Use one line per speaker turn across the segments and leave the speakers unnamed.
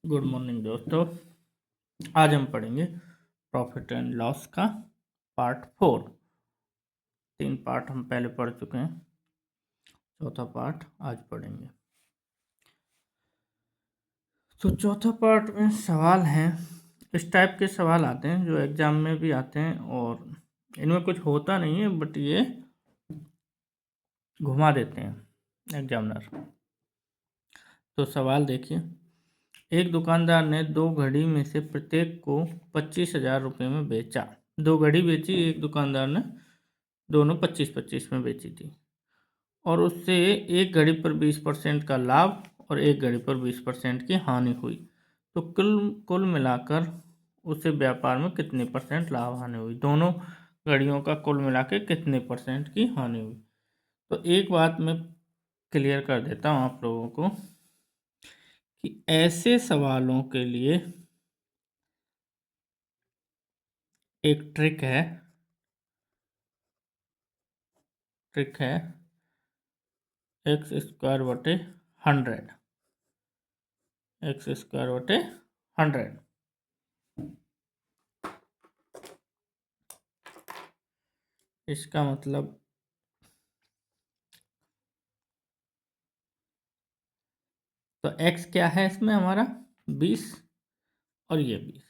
Good morning दोस्तों। आज हम पढ़ेंगे प्रॉफिट एंड लॉस का पार्ट 4। 3 पार्ट हम पहले पढ़ चुके हैं, चौथा पार्ट आज पढ़ेंगे। तो चौथा पार्ट में सवाल हैं, इस टाइप के सवाल आते हैं जो एग्जाम में भी आते हैं और इनमें कुछ होता नहीं है, बट ये घुमा देते हैं एग्जामिनर। तो सवाल देखिए, एक दुकानदार ने 2 घड़ी में से प्रत्येक को 25,000 रुपये में बेचा। 2 घड़ी बेची एक दुकानदार ने, दोनों 25-25 में बेची थी, और उससे एक घड़ी पर 20% का लाभ और एक घड़ी पर 20% की हानि हुई। तो कुल मिलाकर उसे व्यापार में कितने परसेंट लाभ हानि हुई? दोनों घड़ियों का कुल मिला के कितने परसेंट की हानि हुई? तो एक बात मैं क्लियर कर देता हूँ आप लोगों को कि ऐसे सवालों के लिए एक ट्रिक है एक्स स्क्वायर बटे 100। एक्स स्क्वायर बटे 100। इसका मतलब तो x क्या है इसमें हमारा 20 और ये 20।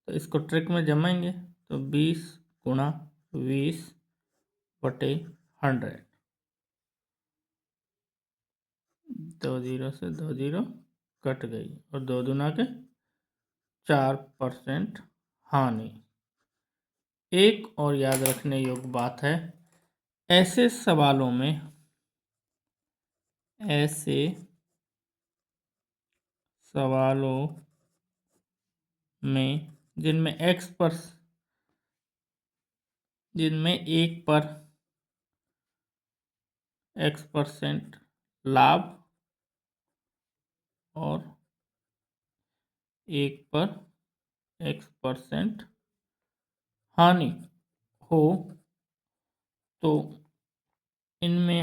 तो इसको ट्रिक में जमाएंगे तो 20 गुणा 20 बटे 100। 2 जीरो से 2 जीरो कट गई और 2 दूना के 4% हानि। एक और याद रखने योग्य बात है, ऐसे सवालों में जिनमें एक पर x% लाभ और एक पर x% हानि हो, तो इनमें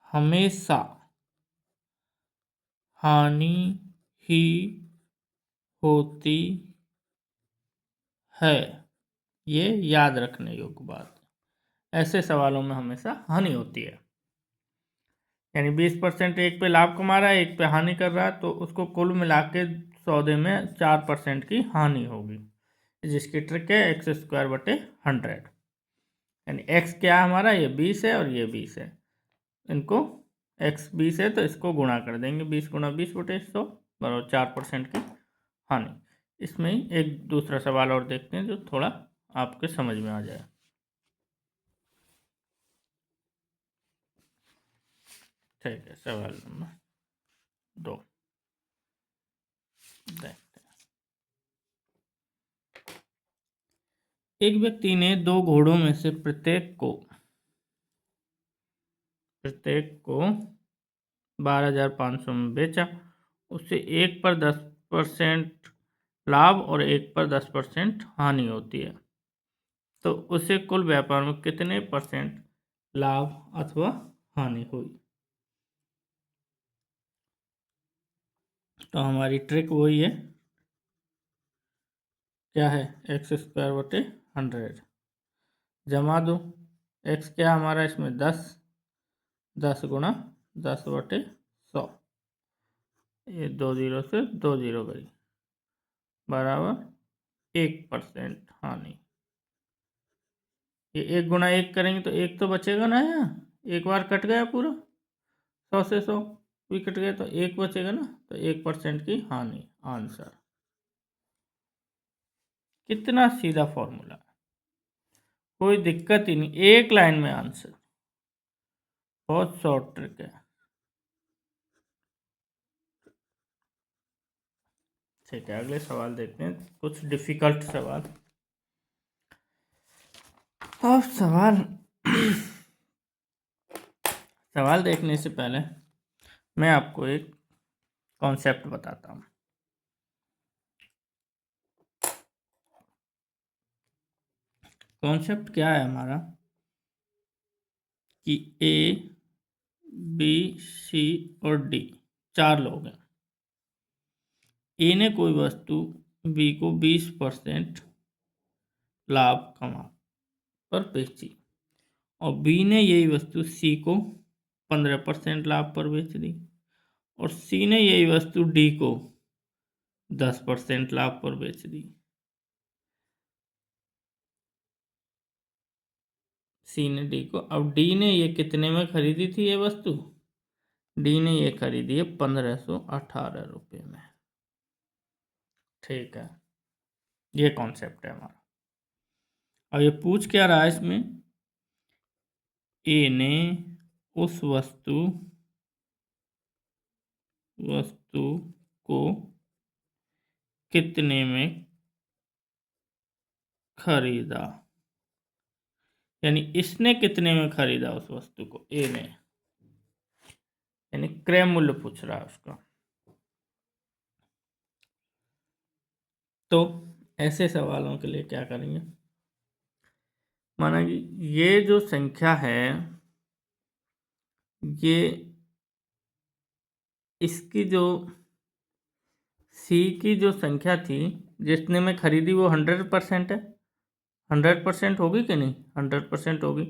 हमेशा हानि ही होती है। ये याद रखने योग्य बात है, ऐसे सवालों में हमेशा हानि होती है। यानी 20% एक पे लाभ कमा रहा है, एक पे हानि कर रहा है, तो उसको कुल मिला के सौदे में 4% की हानि होगी, जिसकी ट्रिक है एक्स स्क्वायर बटे 100। यानी एक्स क्या है हमारा, ये 20 है और ये 20 है। इनको एक्स 20 है तो इसको गुणा कर देंगे, 20 गुणा 20 बटे 100 बराबर 4% की हानि। इसमें ही एक दूसरा सवाल और देखते हैं जो थोड़ा आपके समझ में आ जाए। ठीक है, सवाल नंबर 2 देखते हैं। एक व्यक्ति ने 2 घोड़ों में से प्रत्येक को 12,500 में बेचा। उससे एक पर 10% लाभ और एक पर 10% हानि होती है। तो उसे कुल व्यापार में कितने परसेंट लाभ अथवा हानि हुई? तो हमारी ट्रिक वही है, क्या है, एक्स स्क्वायर बटे 100 जमा दो। एक्स क्या हमारा इसमें 10 गुणा 10 बटे 100, ये 2 जीरो से 2 जीरो गई बराबर 1% हानि। ये 1 गुणा 1 करेंगे तो 1 तो बचेगा ना, यहाँ एक बार कट गया पूरा, 100 से 100 भी कट गया तो 1 बचेगा ना, तो 1% की हानि आंसर। कितना सीधा फॉर्मूला, कोई दिक्कत ही नहीं, एक लाइन में आंसर, बहुत शॉर्ट ट्रिक है। ठीक है, अगले सवाल देखते हैं, कुछ डिफिकल्ट सवाल। अब सवाल देखने से पहले मैं आपको एक कॉन्सेप्ट बताता हूँ। कॉन्सेप्ट क्या है हमारा कि ए बी, सी और डी, 4 लोग हैं। ए ने कोई वस्तु बी को 20% लाभ कमा पर बेची और बी ने यही वस्तु सी को 15% लाभ पर बेच दी और सी ने यही वस्तु डी को 10% लाभ पर बेच दी। सी ने डी को, अब डी ने ये कितने में खरीदी थी ये वस्तु? डी ने ये खरीदी है 1518 रुपये में। ठीक है, ये कॉन्सेप्ट है हमारा। अब ये पूछ क्या रहा है इसमें? ए ने उस वस्तु को कितने में खरीदा, यानी इसने कितने में खरीदा उस वस्तु को, ए ने, यानी क्रय मूल्य पूछ रहा है उसका। तो ऐसे सवालों के लिए क्या करेंगे, माना कि ये जो संख्या है ये इसकी जो सी की जो संख्या थी जिसने में खरीदी वो 100% है, 100% होगी कि नहीं? 100% होगी,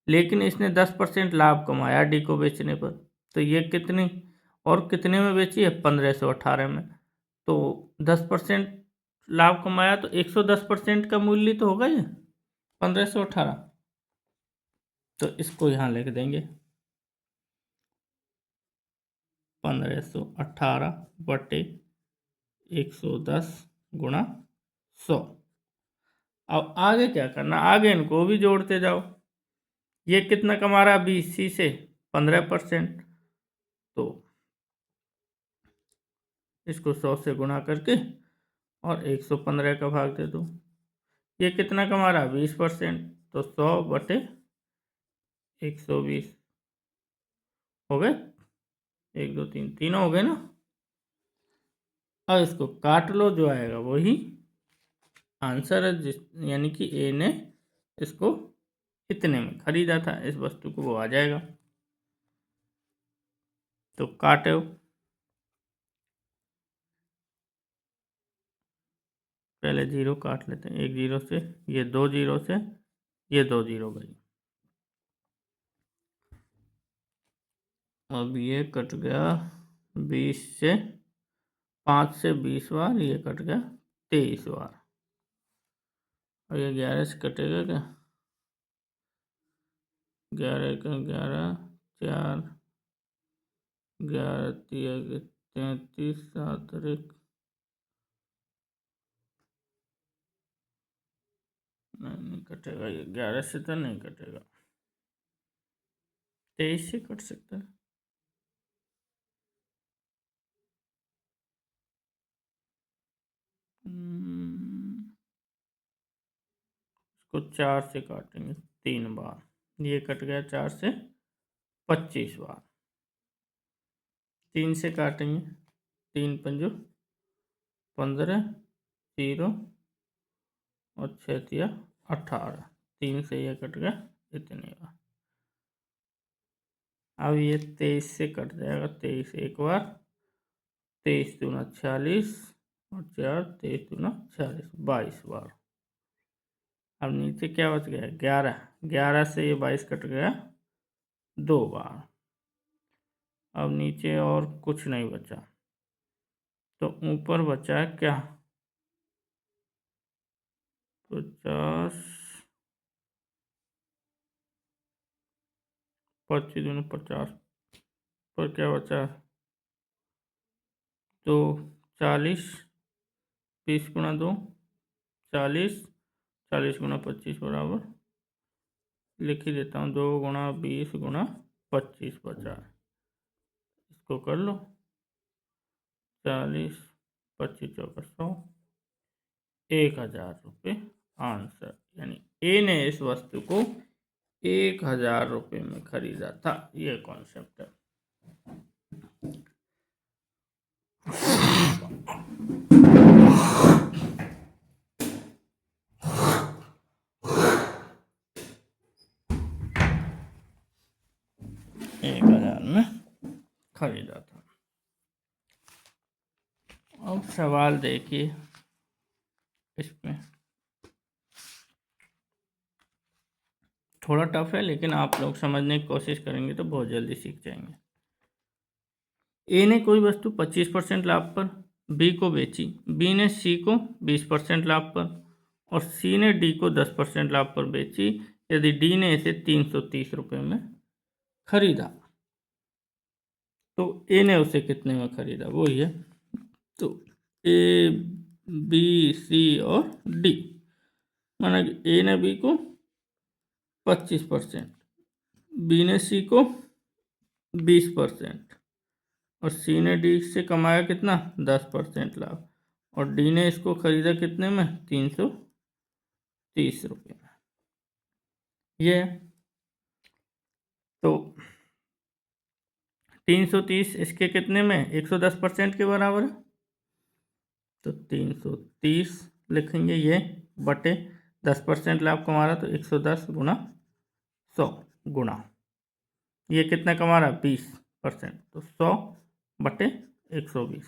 लेकिन इसने 10% लाभ कमाया डी को बेचने पर, तो ये कितनी और कितने में बेची है? 1518 में। तो 10% लाभ कमाया तो 110% का मूल्य तो होगा ये 1518। तो इसको यहाँ लिख देंगे 1518 बटे 110 गुणा 100। अब आगे क्या करना, आगे इनको भी जोड़ते जाओ। ये कितना कमा रहा है? 20 सी से 15%, तो इसको 100 से गुणा करके और 115 का भाग दे दो। ये कितना कमा रहा है? 20%, तो 100 बटे 120 हो गए, 1 2 3 तीनों हो गए ना। अब इसको काट लो, जो आएगा वही आंसर है, जिस यानी कि ए ने इसको इतने में खरीदा था इस वस्तु को, वो आ जाएगा। तो काटो, पहले 0 काट लेते हैं, 1 0 से, ये 2 0 से, ये 2 0 गई। अब ये कट गया 20 से, 5 से 20 बार, ये कट गया 23 बार, और ये 11 से कटेगा क्या? 11 का 11, 4, 11 33, 7 और 1, नहीं कटेगा, ये 11 से तो नहीं कटेगा, 23 से कट सकता है। इसको 4 से काटेंगे 3 बार, ये कट गया 4 से 25 बार। 3 से काटेंगे, 3 पंजो 15, 0 और 6 तिया 18, 3 से ये कट गया इतनी बार। अब ये 23 से कट जाएगा, 23 एक बार, 23 दूना 46 और 4, 23 दूना 46, 22 बार। अब नीचे क्या बच गया? 11, 11 से ये 22 कट गया 2 बार। अब नीचे और कुछ नहीं बचा, तो ऊपर बचा क्या? 50, 25 दूना 50 पर क्या बचा? तो 40, 20 गुना 2 40, 40 गुना 25 बराबर, लिख ही देता हूँ, 2 गुना 20 गुना 25 बचा, इसको कर लो, 40, 25 चौका 100, 1000 रुपये आंसर, यानी ए ने इस वस्तु को 1000 रुपये में खरीदा था। ये कॉन्सेप्ट है। 1000 में खरीदा था। अब सवाल देखिए इसमें, थोड़ा टफ है लेकिन आप लोग समझने की कोशिश करेंगे तो बहुत जल्दी सीख जाएंगे। ए ने कोई वस्तु 25% लाभ पर बी को बेची, बी ने सी को 20% लाभ पर और सी ने डी को 10% लाभ पर बेची यदि डी ने इसे 330 रुपये में खरीदा तो ए ने उसे कितने में खरीदा, वो ही है। तो ए बी सी और डी, माना कि ए ने बी को 25%, बी ने सी को 20% और सी ने डी से कमाया कितना 10% लाभ और डी ने इसको खरीदा कितने में 330 रुपये में। ये तो 330 इसके कितने में 110% के बराबर है, तो 330 लिखेंगे ये बटे 10% लाभ कमा रहा तो 110 गुना 100 गुना ये कितना कमा रहा 20% तो 100 बटे 120।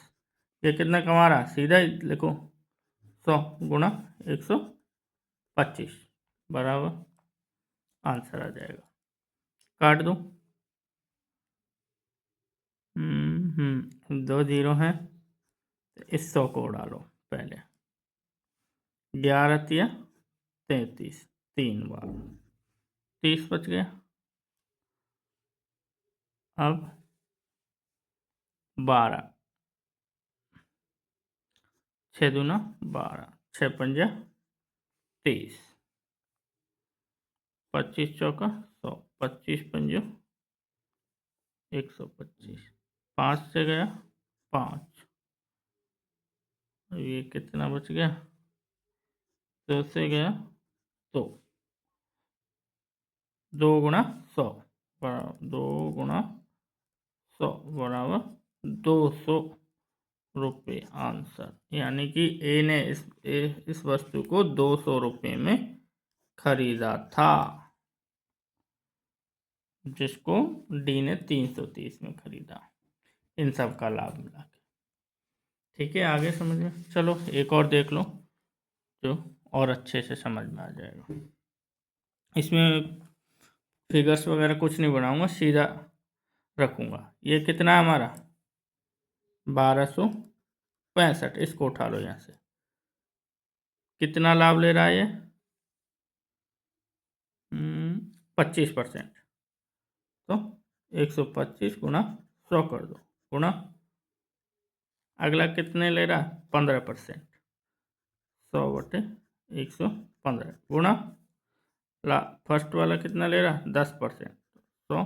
ये कितना कमा रहा सीधा ही लिखो 100 गुना 125 बराबर आंसर आ जाएगा। काट दो, 2 जीरो हैं तो इस 100 को डालो पहले, 11 तिया 33, 3 बार 30 बच गया। अब 12, 6 दूना 12, 6 पंजा 30, 25 चौका 100, 25 पंजो 125, 5 से गया 5, ये कितना बच गया 2 से गया तो 2 गुना 100 बराबर 2 गुना 100 बराबर 200 रुपये आंसर। यानी कि ए ने इस वस्तु को 200 रुपये में खरीदा था जिसको डी ने 330 में खरीदा, इन सब का लाभ मिला के। ठीक है, आगे समझिए। चलो एक और देख लो जो और अच्छे से समझ में आ जाएगा। इसमें फिगर्स वगैरह कुछ नहीं बनाऊंगा, सीधा रखूंगा। ये कितना है हमारा 1265, इसको उठा लो यहाँ से। कितना लाभ ले रहा है ये 25%, तो 125 गुना 100 कर दो गुना अगला कितने ले रहा 15%, 100 बटे 115 गुना फर्स्ट वाला कितना ले रहा 10%, 100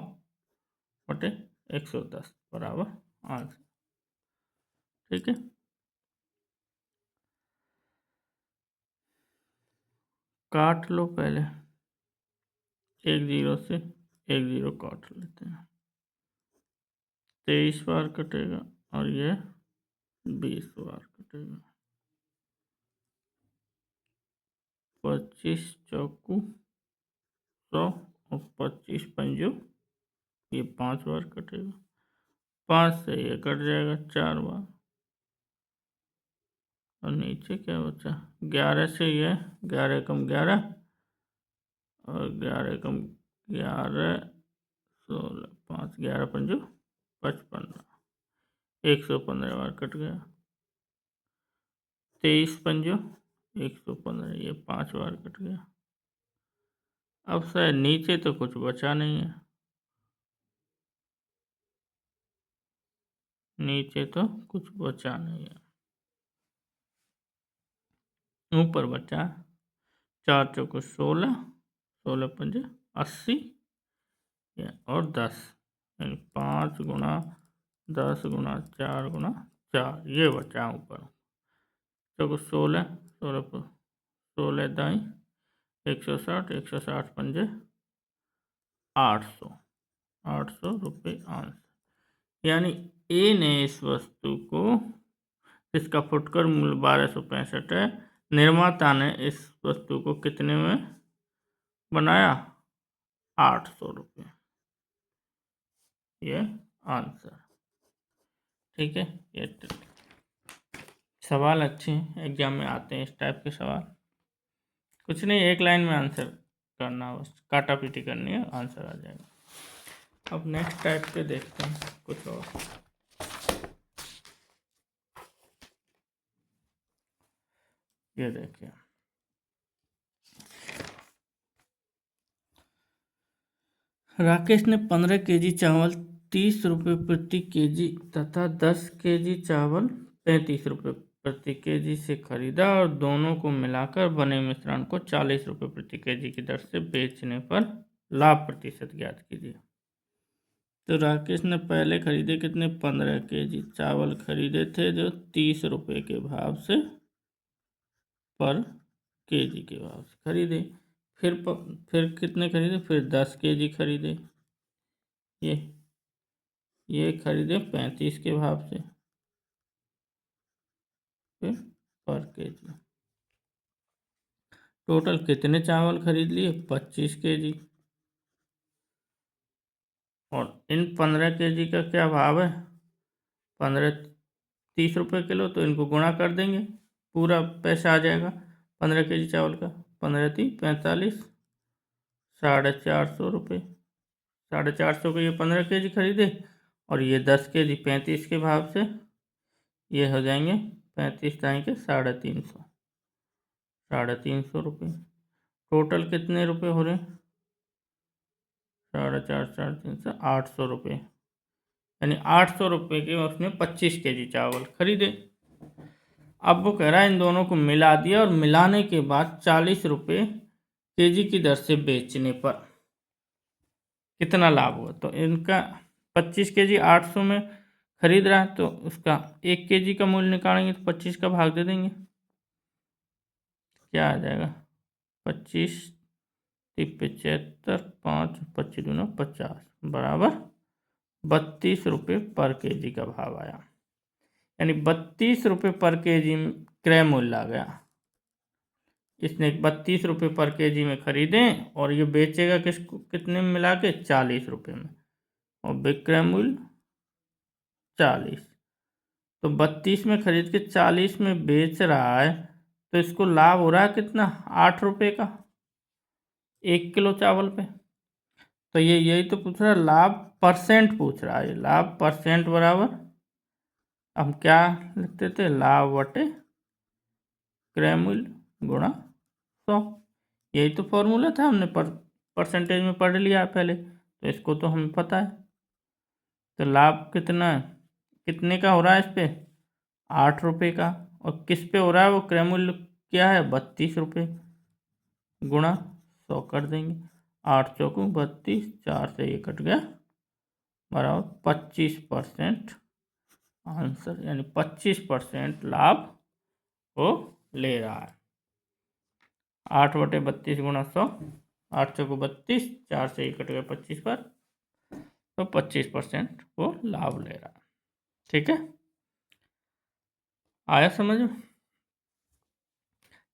बटे 110 बराबर आंसर। ठीक है, काट लो पहले, 1 जीरो से 1 जीरो काट लेते हैं, 23 बार कटेगा और ये 20 बार कटेगा, 25 चौकू 100 और 25 पंजो ये 5 बार कटेगा, 5 से ये कट जाएगा 4 बार और नीचे क्या बचा 11 से ये 11 कम 11 और 11 कम 11 16 5 11 पंजो 55, 115 बार कट गया, 23 पंजो 115 ये 5 बार कट गया। अब शायद नीचे तो कुछ बचा नहीं है, नीचे तो कुछ बचा नहीं है, ऊपर बचा 4 चौको 16, 16 पंजे 80 और 10, यानी 5 गुना 10 गुना 4 गुना 4 ये बचा ऊपर। चौको 16, 16 पर 16 दाई 160, 160 पंजे 800, 800 रुपये आंसर। यानी ए ने इस वस्तु को, इसका फुटकर मूल्य 1265 है, निर्माता ने इस वस्तु को कितने में बनाया 800 रुपये। ये आंसर। ठीक है, ये सवाल अच्छे हैं, एग्जाम में आते हैं इस टाइप के सवाल। कुछ नहीं, एक लाइन में आंसर करना, बस काटा पीटी करनी है, आंसर आ जाएगा। अब नेक्स्ट टाइप के देखते हैं कुछ और। ये देखिए, राकेश ने 15 केजी चावल 30 रुपये प्रति केजी तथा 10 केजी चावल 35 रुपये प्रति केजी से खरीदा और दोनों को मिलाकर बने मिश्रण को 40 रुपये प्रति केजी की दर से बेचने पर लाभ प्रतिशत ज्ञात कीजिए। तो राकेश ने पहले खरीदे कितने, 15 केजी चावल खरीदे थे जो 30 रुपये के भाव से पर केजी के भाव से खरीदे। फिर कितने खरीदे, फिर 10 केजी खरीदे, ये खरीदे 35 के भाव से फिर पर केजी। टोटल कितने चावल खरीद लिए, 25 केजी। और इन 15 केजी का क्या भाव है, 15 30 रुपये किलो, तो इनको गुणा कर देंगे, पूरा पैसा आ जाएगा 15 केजी चावल का। 15 3 45, 450 रुपये। 450 के ये 15 केजी खरीदे और ये 10 केजी 35 के भाव से, ये हो जाएंगे 35 के 350, 350 रुपये। टोटल कितने रुपए हो रहे, 450, 350, 800 रुपये। यानी 800 रुपये के उसने 25 केजी चावल खरीदे। अब वो कह रहा है इन दोनों को मिला दिया और मिलाने के बाद 40 रुपये केजी की दर से बेचने पर कितना लाभ हुआ। तो इनका 25 केजी 800 में खरीद रहा है, तो उसका 1 केजी का मूल्य निकालेंगे तो 25 का भाग दे देंगे, क्या आ जाएगा, 25 75, 5 25 दूना 50 बराबर 32 रुपये पर केजी का भाव आया। यानी 32 रुपये पर केजी क्रय मूल्य आ गया। इसने 32 रुपये पर केजी में खरीदे और ये बेचेगा किसको, कितने में मिला के, 40 रुपये में, और विक्रय मूल्य 40। तो 32 में खरीद के 40 में बेच रहा है, तो इसको लाभ हो रहा है कितना, 8 रुपये का 1 किलो चावल पे। तो ये यही तो पूछ रहा है, लाभ परसेंट पूछ रहा है। लाभ परसेंट बराबर हम क्या लिखते थे, लाभ बटे क्रय मूल्य गुणा 100। यही तो फॉर्मूला था, हमने परसेंटेज में पढ़ लिया पहले, तो इसको तो हमें पता है। तो लाभ कितना है, कितने का हो रहा है इस पे, 8 रुपये का, और किस पे हो रहा है, वो क्रय मूल्य क्या है, 32 रुपये, गुणा 100 कर देंगे। 8 चौकू 32, 4 से ये कट गया, बराबर 25% आंसर। यानी 25% लाभ वो ले रहा है। 8 बटे 32 गुणा 100, 8 चौको 32, 4 से ये कट गया 25 पर, तो 25% वो लाभ ले रहा है। ठीक है, आया समझ में।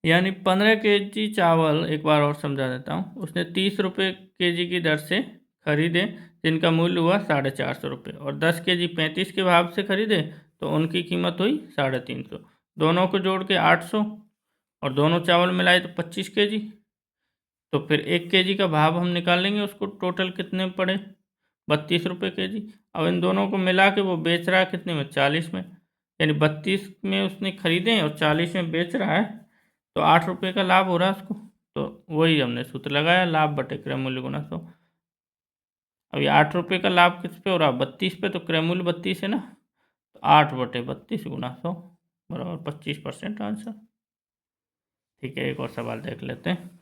यानी 15 केजी चावल, एक बार और समझा देता हूँ, उसने 30 रुपये केजी की दर से खरीदे जिनका मूल्य हुआ 450 रुपये, और 10 केजी 35 के भाव से खरीदे तो उनकी कीमत हुई 350। दोनों को जोड़ के 800 और दोनों चावल मिलाए तो 25 केजी। तो फिर 1 केजी का भाव हम निकाल लेंगे, उसको टोटल कितने पड़े, 32 रुपये केजी। अब इन दोनों को मिला के वो बेच रहा है कितने में, 40 में। यानी 32 में उसने खरीदे और 40 में बेच रहा है, तो 8 रुपये का लाभ हो रहा है उसको। तो वही हमने सूत्र लगाया, लाभ बटे क्रय मूल्य गुना 100। अब ये 8 रुपये का लाभ किस पे हो रहा है, 32 पे, तो क्रय मूल्य 32 है ना, तो 8 बटे 32 गुना 100 बराबर 25% आंसर। ठीक है, एक और सवाल देख लेते हैं।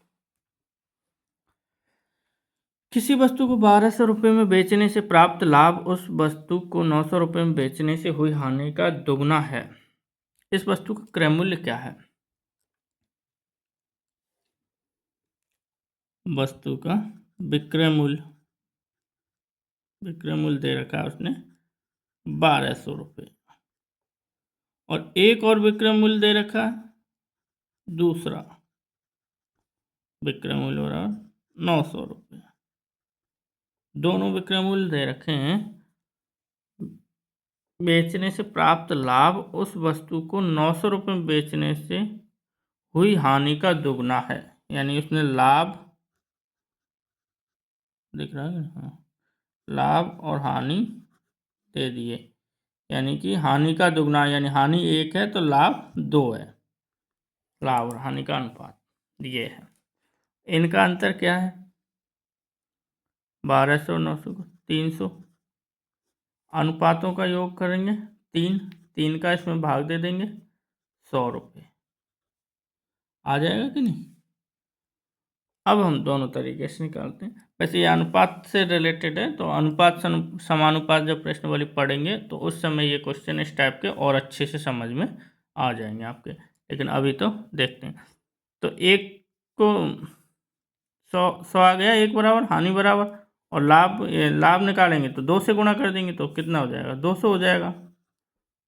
किसी वस्तु को 1200 रुपये में बेचने से प्राप्त लाभ उस वस्तु को 900 रुपये में बेचने से हुई हानि का दोगुना है। इस वस्तु का क्रय मूल्य क्या है। वस्तु का विक्रय मूल्य दे रखा है उसने 1200 रुपये, और एक और विक्रय मूल्य दे रखा है, दूसरा विक्रय मूल्य बराबर 900 रुपये। दोनों विक्रय मूल्य दे रखे हैं बेचने से प्राप्त लाभ उस वस्तु को 900 रुपये में बेचने से हुई हानि का दुगना है। यानी उसने लाभ, दिख रहा है, हाँ, लाभ और हानि दे दिए, यानी कि हानि का दुगना, यानी हानि 1 है तो लाभ 2 है। लाभ और हानि का अनुपात ये है। इनका अंतर क्या है? 1200 900 को 300, अनुपातों का योग करेंगे 3, 3 का इसमें भाग दे देंगे, 100 रुपये आ जाएगा कि नहीं। अब हम दोनों तरीके से निकालते हैं। वैसे ये अनुपात से रिलेटेड है, तो अनुपात समानुपात जब प्रश्न वाली पढ़ेंगे तो उस समय ये क्वेश्चन इस टाइप के और अच्छे से समझ में आ जाएंगे आपके। लेकिन अभी तो देखते हैं। तो 1 को 100 आ गया, 1 बराबर हानि बराबर, और लाभ निकालेंगे तो 2 से गुणा कर देंगे तो कितना हो जाएगा, 200 हो जाएगा।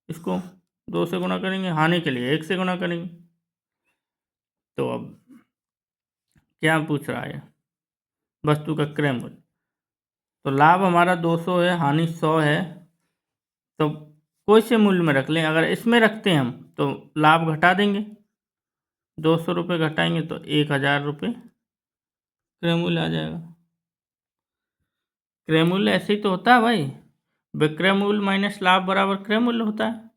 इसको 2 से गुणा करेंगे, हानि के लिए 1 से गुणा करेंगे। तो अब क्या पूछ रहा है? वस्तु का क्रय मूल्य। तो लाभ हमारा 200 है, हानि 100 है, तो कोई से मूल्य में रख लें। अगर इसमें रखते हैं हम तो लाभ घटा देंगे, 200 रुपये घटाएंगे तो 1000 रुपये क्रय मूल्य आ जाएगा। क्रय मूल्य ऐसे ही तो होता है भाई, विक्रय मूल्य माइनस लाभ बराबर क्रय मूल्य होता है।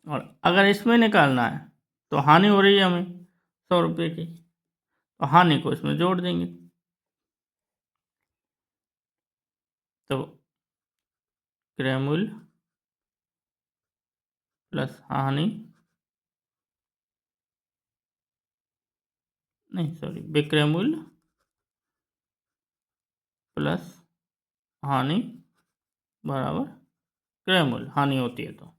और अगर इसमें निकालना है तो हानि हो रही है हमें 100 रुपये की, तो हानि को इसमें जोड़ देंगे। तो क्रय मूल्य प्लस हानि, नहीं सॉरी, विक्रय मूल्य प्लस हानि बराबर क्रय मूल्य, हानि होती है तो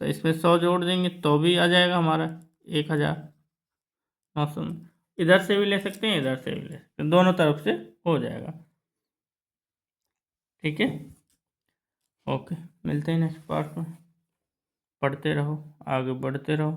इसमें 100 जोड़ देंगे तो भी आ जाएगा हमारा 1900। इधर से भी ले सकते हैं, इधर से भी ले सकते हैं, दोनों तरफ से हो जाएगा। ठीक है, ओके, मिलते हैं नेक्स्ट पार्ट में। पढ़ते रहो, आगे बढ़ते रहो।